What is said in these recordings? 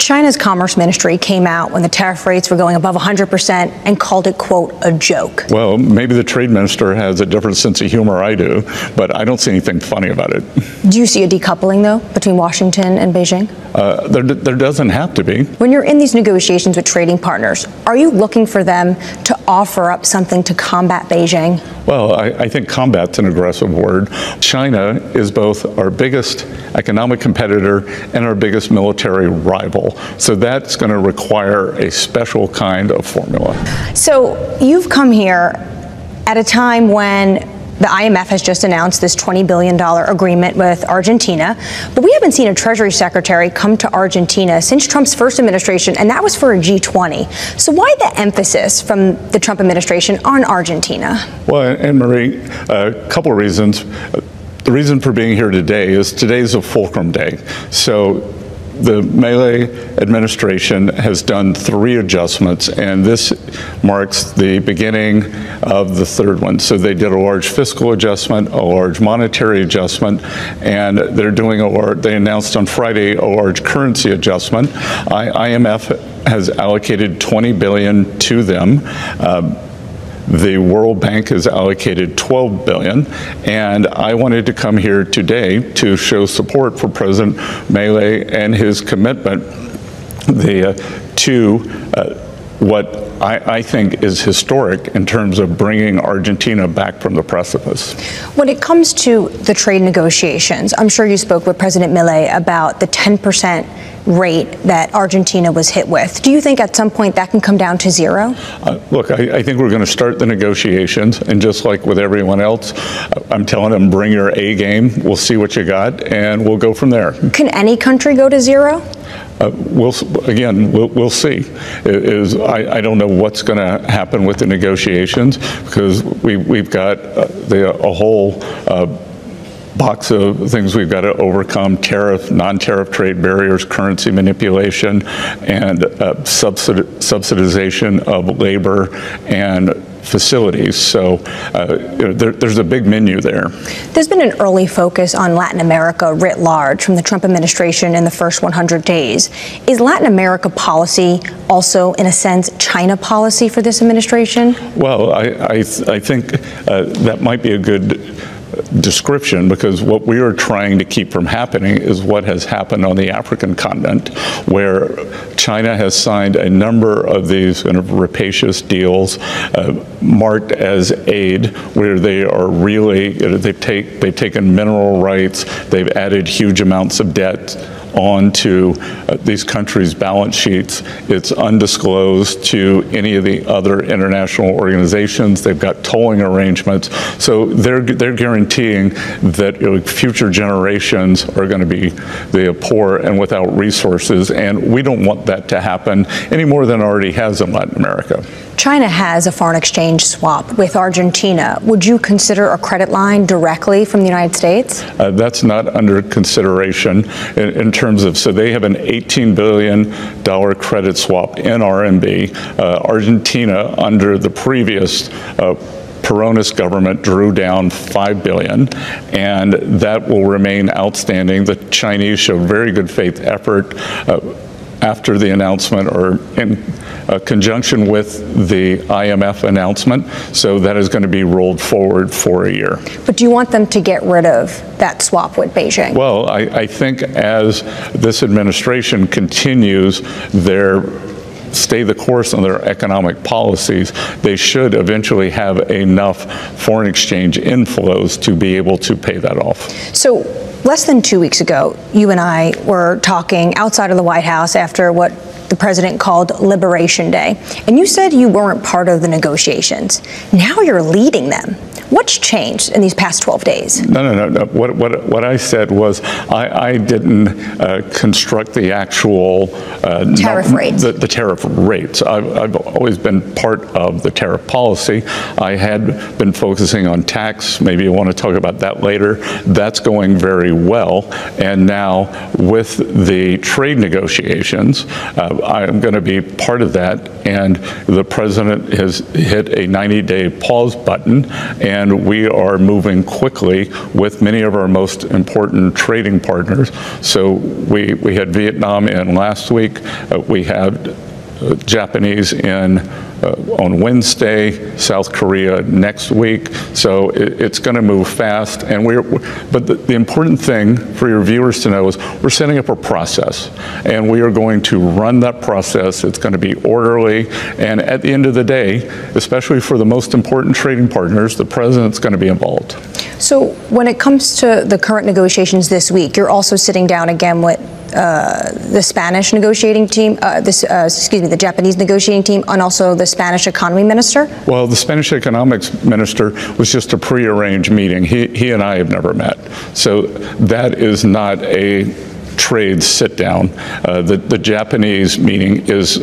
China's Commerce Ministry came out when the tariff rates were going above 100% and called it, quote, a joke. Well, maybe the trade minister has a different sense of humor I do, but I don't see anything funny about it. Do you see a decoupling, though, between Washington and Beijing? There doesn't have to be. When you're in these negotiations with trading partners, are you looking for them to offer up something to combat Beijing? Well, I think combat's an aggressive word. China is both our biggest economic competitor and our biggest military rival. So that's going to require a special kind of formula. So you've come here at a time when the IMF has just announced this $20 billion agreement with Argentina, but we haven't seen a Treasury Secretary come to Argentina since Trump's first administration, and that was for a G20. So why the emphasis from the Trump administration on Argentina? Well, Anne-Marie, a couple of reasons. The reason for being here today is today's a fulcrum day. So the Milei administration has done 3 adjustments, and this marks the beginning of the 3rd one. So they did a large fiscal adjustment, a large monetary adjustment, and they're doing they announced on Friday a large currency adjustment. IMF has allocated $20 billion to them. The World Bank has allocated $12 billion, and I wanted to come here today to show support for President Milei and his commitment to what I think is historic in terms of bringing Argentina back from the precipice. When it comes to the trade negotiations, I'm sure you spoke with President Milei about the 10% rate that Argentina was hit with. Do you think at some point that can come down to 0? Look, I think we're going to start the negotiations, and just like with everyone else, I'm telling them, bring your A game, we'll see what you got, and we'll go from there. Can any country go to 0? We'll see. I don't know what's going to happen with the negotiations, because we've got a whole box of things we've got to overcome: tariff, non-tariff trade barriers, currency manipulation, and subsidization of labor and facilities. So there's a big menu there. There's been an early focus on Latin America writ large from the Trump administration in the first 100 days. Is Latin America policy also, in a sense, China policy for this administration? Well, I think that might be a good description, because what we are trying to keep from happening is what has happened on the African continent, where China has signed a number of these kind of rapacious deals marked as aid, where they are really, they've taken mineral rights, they've added huge amounts of debt onto these countries' balance sheets. It's undisclosed to any of the other international organizations. They've got tolling arrangements. So they're guaranteeing that future generations are going to be poor and without resources, and we don't want that to happen any more than it already has in Latin America. China has a foreign exchange swap with Argentina. Would you consider a credit line directly from the United States? That's not under consideration in terms of, so they have an $18 billion credit swap in RMB. Argentina, under the previous Peronist government, drew down $5 billion, and that will remain outstanding. The Chinese showed very good faith effort after the announcement, or in conjunction with the IMF announcement, so that is going to be rolled forward for a year. But do you want them to get rid of that swap with Beijing? Well, I think as this administration continues their stay the course on their economic policies, they should eventually have enough foreign exchange inflows to be able to pay that off. So less than 2 weeks ago, you and I were talking outside of the White House after what the president called Liberation Day, and you said you weren't part of the negotiations. Now you're leading them. What's changed in these past 12 days? No. What I said was I didn't construct the actual tariff rates. The tariff rates. I've always been part of the tariff policy. I had been focusing on tax. Maybe you want to talk about that later. That's going very well. And now with the trade negotiations, I'm going to be part of that. And the president has hit a 90-day pause button. And and we are moving quickly with many of our most important trading partners. So we had Vietnam in last week. We had Japanese in on Wednesday, South Korea next week. So it's going to move fast. And but the important thing for your viewers to know is we're setting up a process, and we are going to run that process. It's going to be orderly, and at the end of the day, especially for the most important trading partners, the president's going to be involved. So when it comes to the current negotiations this week, you're also sitting down again with the Spanish negotiating team, the Japanese negotiating team, and also the Spanish economy minister? Well, the Spanish economics minister was just a prearranged meeting. He and I have never met. So that is not a trade sit-down. The Japanese meeting is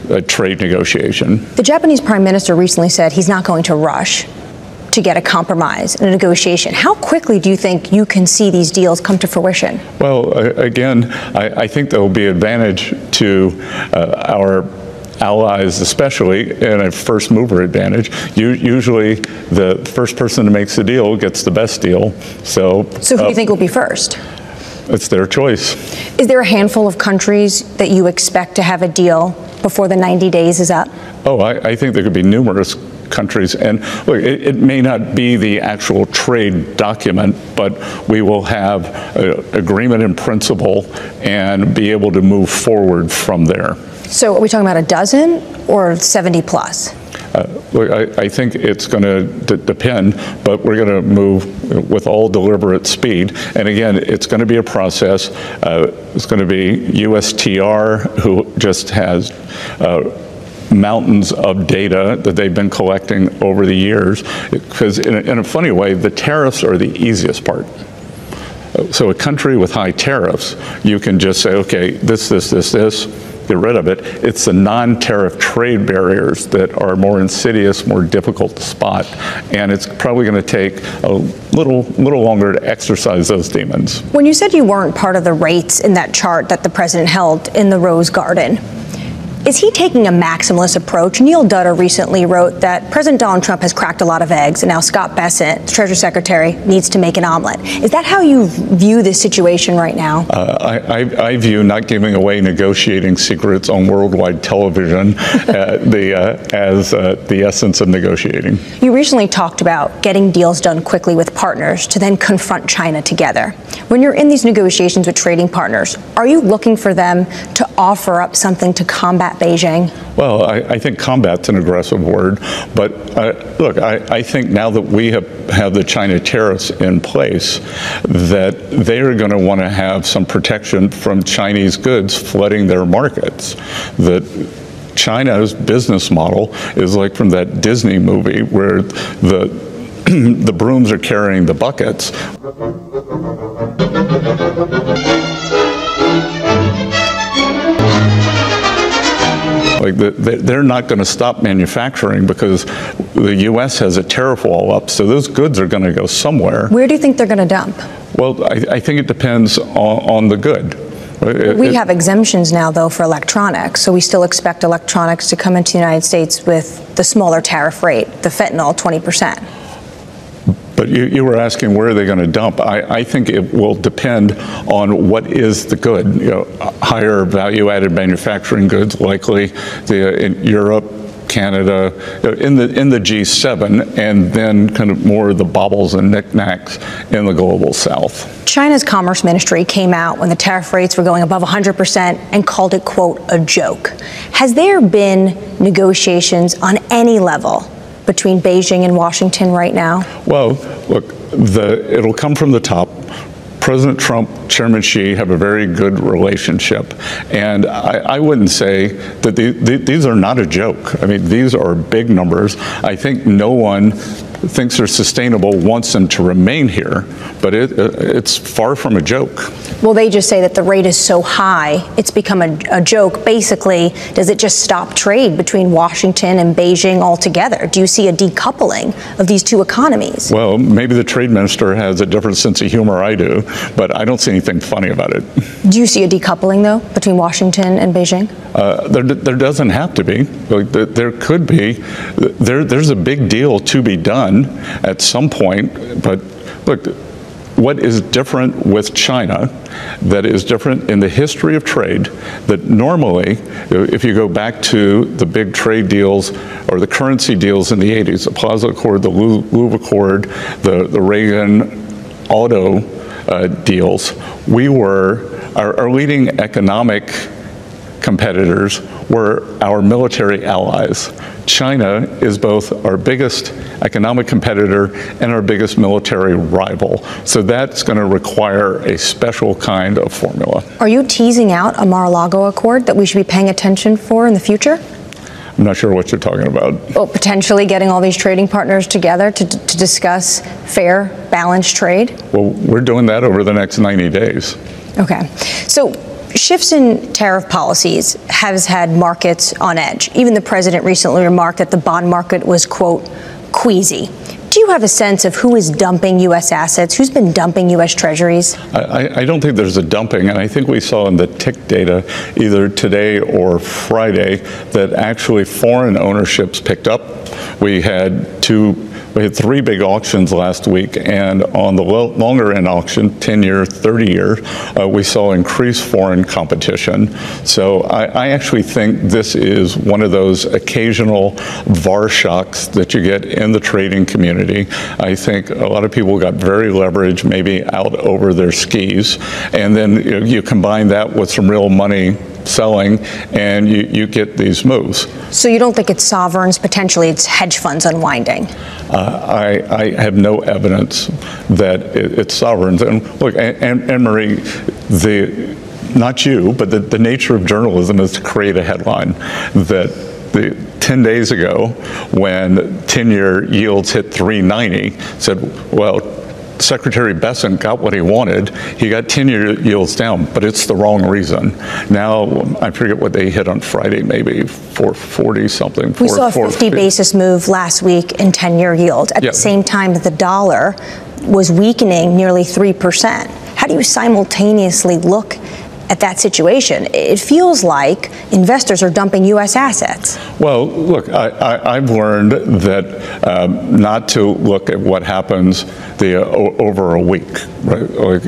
a trade negotiation. The Japanese prime minister recently said he's not going to rush to get a compromise and a negotiation. How quickly do you think you can see these deals come to fruition? Well, again, I think there will be advantage to our allies, especially in a first mover advantage. Usually the first person who makes the deal gets the best deal. So who do you think will be first? It's their choice. Is there a handful of countries that you expect to have a deal before the 90 days is up? Oh, I think there could be numerous countries, and look, it may not be the actual trade document, but we will have agreement in principle and be able to move forward from there. So are we talking about a dozen or 70 plus? Look, I think it's going to depend, but we're going to move with all deliberate speed. And again, it's going to be a process. It's going to be USTR, who just has mountains of data that they've been collecting over the years, because in a funny way, the tariffs are the easiest part. So a country with high tariffs, you can just say, okay, this, get rid of it. It's the non-tariff trade barriers that are more insidious, more difficult to spot, and it's probably going to take a little longer to exercise those demons. When you said you weren't part of the rates in that chart that the president held in the Rose Garden, is he taking a maximalist approach? Neil Dudder recently wrote that President Donald Trump has cracked a lot of eggs, and now Scott Bessent, the Treasury Secretary, needs to make an omelet. Is that how you view this situation right now? I view not giving away negotiating secrets on worldwide television as the essence of negotiating. You recently talked about getting deals done quickly with partners to then confront China together. When you're in these negotiations with trading partners, are you looking for them to offer up something to combat Beijing? Well, I think combat's an aggressive word, but look, I think now that we have the China tariffs in place, that they are going to want to have some protection from Chinese goods flooding their markets. That China's business model is like from that Disney movie where the brooms are carrying the buckets. Like they're not going to stop manufacturing because the U.S. has a tariff wall up, so those goods are going to go somewhere. Where do you think they're going to dump? Well, I think it depends on the good. We have exemptions now, though, for electronics, so we still expect electronics to come into the United States with the smaller tariff rate, the fentanyl, 20%. But you were asking where are they going to dump. I think it will depend on what is the good. You know, higher value-added manufacturing goods, likely in Europe, Canada, in the G7, and then kind of more of the baubles and knickknacks in the global South. China's Commerce Ministry came out when the tariff rates were going above 100% and called it, quote, a joke. Has there been negotiations on any level between Beijing and Washington right now? Well, look, it'll come from the top. President Trump, Chairman Xi have a very good relationship. And I wouldn't say that these are not a joke. I mean, these are big numbers. I think no one thinks they're sustainable, wants them to remain here, but it's far from a joke. Well, they just say that the rate is so high, it's become a joke. Basically, does it just stop trade between Washington and Beijing altogether? Do you see a decoupling of these two economies? Well, maybe the trade minister has a different sense of humor I do, but I don't see anything funny about it. Do you see a decoupling, though, between Washington and Beijing? There doesn't have to be. There could be. There's a big deal to be done. done at some point. But look, what is different with China that is different in the history of trade, that normally, if you go back to the big trade deals or the currency deals in the 80s, the Plaza Accord, the Louvre Accord, the Reagan auto deals, our leading economic competitors were our military allies. China is both our biggest economic competitor and our biggest military rival. So that's going to require a special kind of formula. Are you teasing out a Mar-a-Lago Accord that we should be paying attention for in the future? I'm not sure what you're talking about. Well, potentially getting all these trading partners together to discuss fair, balanced trade? Well, we're doing that over the next 90 days. Okay. So shifts in tariff policies has had markets on edge. Even the president recently remarked that the bond market was, quote, queasy. Do you have a sense of who is dumping U.S. assets? Who's been dumping U.S. treasuries? I don't think there's a dumping, and I think we saw in the tick data either today or Friday that actually foreign ownerships picked up. We had three big auctions last week, and on the longer end auction, 10-year, 30-year, we saw increased foreign competition. So I actually think this is one of those occasional VAR shocks that you get in the trading community. I think a lot of people got very leveraged, maybe out over their skis, and then you combine that with some real money selling, and you get these moves. So you don't think it's sovereigns, potentially it's hedge funds unwinding? I have no evidence that it's sovereigns. And look, Anne-Marie, not you, but the nature of journalism is to create a headline that 10 days ago, when 10-year yields hit 390, said, well, Secretary Bessent got what he wanted. He got 10-year yields down, but it's the wrong reason. Now, I forget what they hit on Friday, maybe 440 something. We saw a 50 basis move last week in 10-year yield. At the same time, the dollar was weakening nearly 3%. How do you simultaneously look at that situation? It feels like investors are dumping U.S. assets. Well, look, I've learned that not to look at what happens over a week. Right? Like,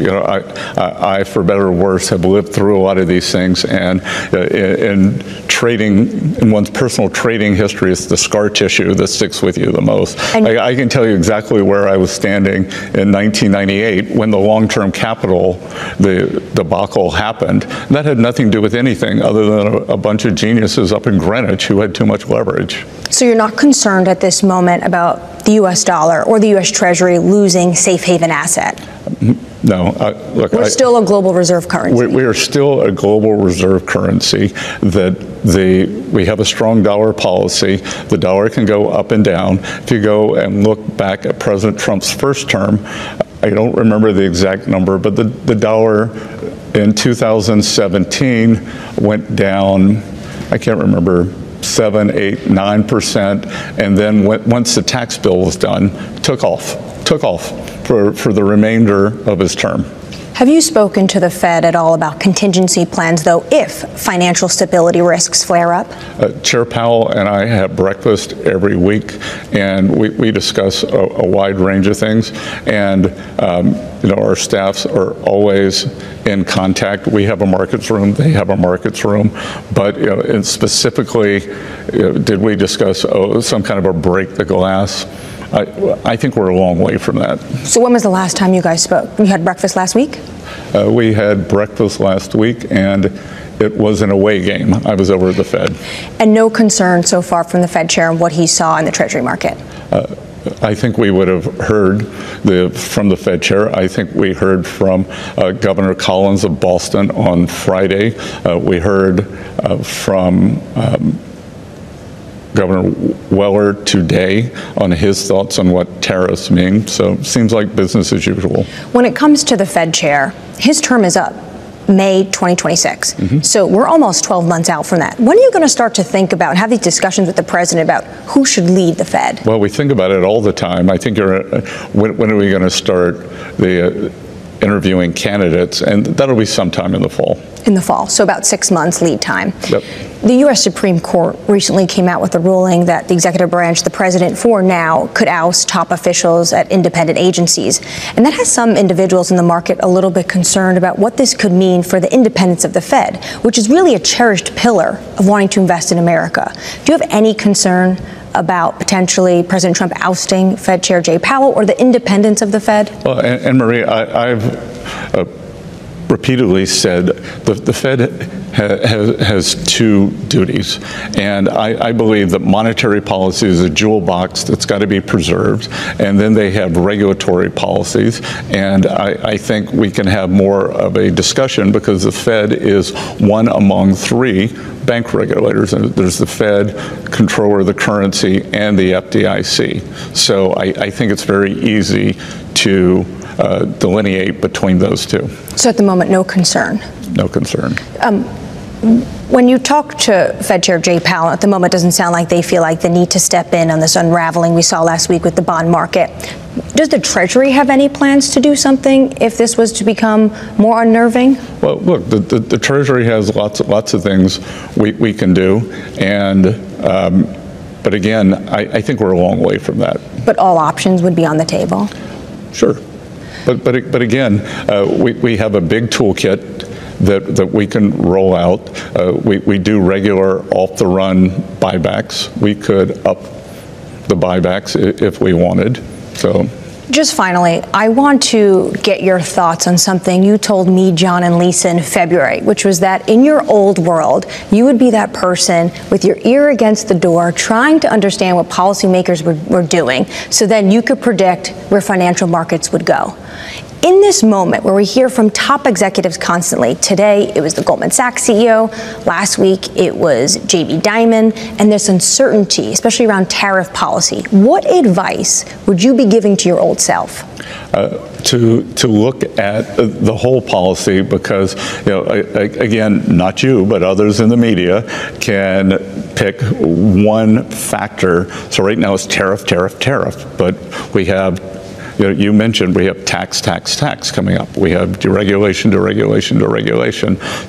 I, for better or worse, have lived through a lot of these things, and in trading, in one's personal trading history, it's the scar tissue that sticks with you the most. I can tell you exactly where I was standing in 1998 when the long-term capital, the debacle happened. That had nothing to do with anything other than a bunch of geniuses up in Greenwich who had too much leverage. So you're not concerned at this moment about the U.S. dollar or the U.S. Treasury losing safe haven asset? No. Look, we're still a global reserve currency. We are still a global reserve currency. We have a strong dollar policy. The dollar can go up and down. If you go and look back at President Trump's first term, I don't remember the exact number, but the dollar in 2017 went down, I can't remember, 7, 8, 9%, and then once the tax bill was done, took off for the remainder of his term. Have you spoken to the Fed at all about contingency plans, though, if financial stability risks flare up? Chair Powell and I have breakfast every week, and we discuss a wide range of things. And our staffs are always in contact. We have a markets room; they have a markets room. But and specifically, did we discuss some kind of a break the glass? I think we're a long way from that. So when was the last time you guys spoke? You had breakfast last week? We had breakfast last week, and it was an away game. I was over at the Fed. And no concern so far from the Fed chair on what he saw in the Treasury market? I think we would have heard from the Fed chair. I think we heard from Governor Collins of Boston on Friday. We heard from Governor Weller today on his thoughts on what tariffs mean. So it seems like business as usual. When it comes to the Fed chair, his term is up May 2026. Mm-hmm. So we're almost 12 months out from that. When are you going to start to think about, have these discussions with the president about who should lead the Fed? Well, we think about it all the time. I think when are we going to start interviewing candidates, and that'll be sometime in the fall. In the fall, so about 6 months lead time. Yep. The U.S. Supreme Court recently came out with a ruling that the executive branch, the president for now, could oust top officials at independent agencies. And that has some individuals in the market a little bit concerned about what this could mean for the independence of the Fed, which is really a cherished pillar of wanting to invest in America. Do you have any concern about potentially President Trump ousting Fed Chair Jay Powell or the independence of the Fed? Well, and Marie, I've repeatedly said the Fed has two duties, and I believe that monetary policy is a jewel box that's got to be preserved, and then they have regulatory policies, and I think we can have more of a discussion because the Fed is one among three bank regulators. There's the Fed, controller of the currency, and the FDIC. So I think it's very easy to delineate between those two. So at the moment, no concern? No concern. When you talk to Fed Chair Jay Powell, at the moment it doesn't sound like they feel like the need to step in on this unraveling we saw last week with the bond market. Does the Treasury have any plans to do something if this was to become more unnerving? Well, look, the Treasury has lots of things we can do, and but again, I think we're a long way from that. But all options would be on the table? Sure. But again, we have a big toolkit that we can roll out. We do regular off-the-run buybacks. We could up the buybacks if we wanted. So. Just finally, I want to get your thoughts on something you told me, John, and Lisa in February, which was that in your old world, you would be that person with your ear against the door trying to understand what policymakers were doing so then you could predict where financial markets would go. In this moment where we hear from top executives constantly, today it was the Goldman Sachs CEO, last week it was JB Diamond, and there's uncertainty, especially around tariff policy. What advice would you be giving to your old self? To look at the whole policy because, again, not you, but others in the media can pick one factor. So right now it's tariff, but we have you mentioned we have tax coming up. We have deregulation.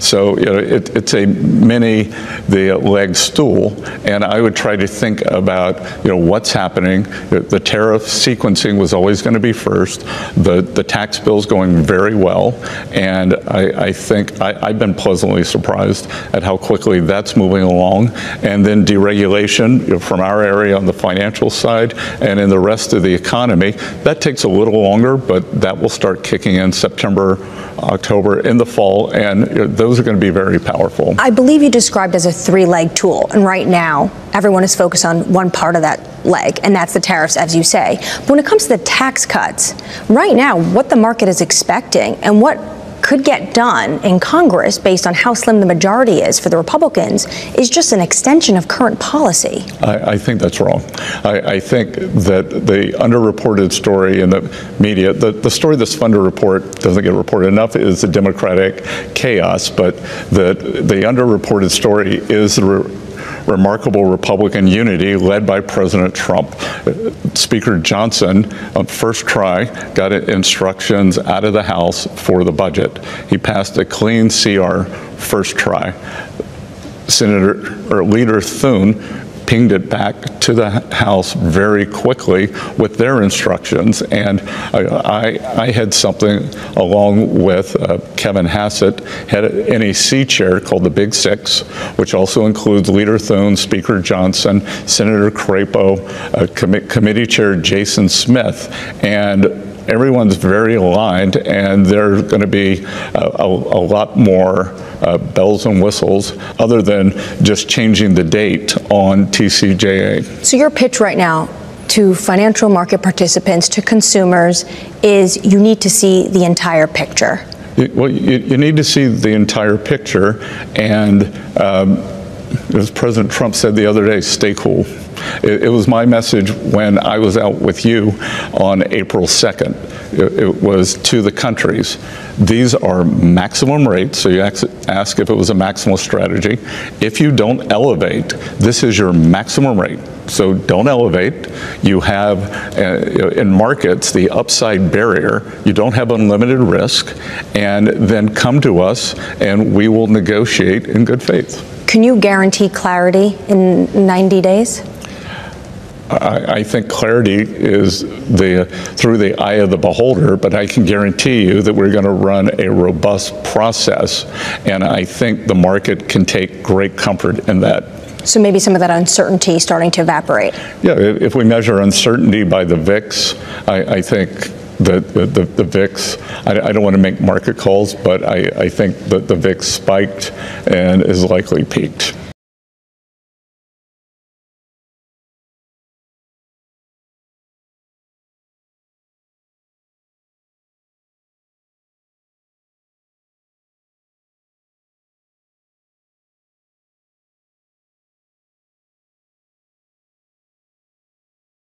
So it's a the leg stool, and I would try to think about what's happening. The tariff sequencing was always going to be first. The tax bill is going very well, and I think I've been pleasantly surprised at how quickly that's moving along. And then deregulation from our area on the financial side and in the rest of the economy, that takes a little longer, but that will start kicking in September, October, in the fall, and those are going to be very powerful. I believe you described as a three-leg tool, and right now everyone is focused on one part of that leg, and that's the tariffs, as you say. But when it comes to the tax cuts, right now what the market is expecting and what could get done in Congress based on how slim the majority is for the Republicans is just an extension of current policy. I think that's wrong. I think that the underreported story in the media, the story that's fun to report, doesn't get reported enough, is the Democratic chaos, but the underreported story is the remarkable Republican unity led by President Trump. Speaker Johnson, on first try, got instructions out of the House for the budget. He passed a clean CR first try. Leader Thune pinged it back to the House very quickly with their instructions, and I had something along with Kevin Hassett, had an NEC chair called the Big Six, which also includes Leader Thune, Speaker Johnson, Senator Crapo, Committee Chair Jason Smith, and everyone's very aligned, and there's going to be a lot more bells and whistles other than just changing the date on TCJA. So your pitch right now to financial market participants, to consumers, is you need to see the entire picture. Well, you need to see the entire picture, and as President Trump said the other day, stay cool. It was my message when I was out with you on April 2nd. It was to the countries. These are maximum rates, so you ask if it was a maximal strategy. If you don't elevate, this is your maximum rate. So don't elevate. You have, in markets, the upside barrier. You don't have unlimited risk. And then come to us, and we will negotiate in good faith. Can you guarantee clarity in 90 days? I think clarity is through the eye of the beholder, but I can guarantee you that we're going to run a robust process, and I think the market can take great comfort in that. So maybe some of that uncertainty starting to evaporate. Yeah, if we measure uncertainty by the VIX, I think that the VIX, I don't want to make market calls, but I think that the VIX spiked and is likely peaked.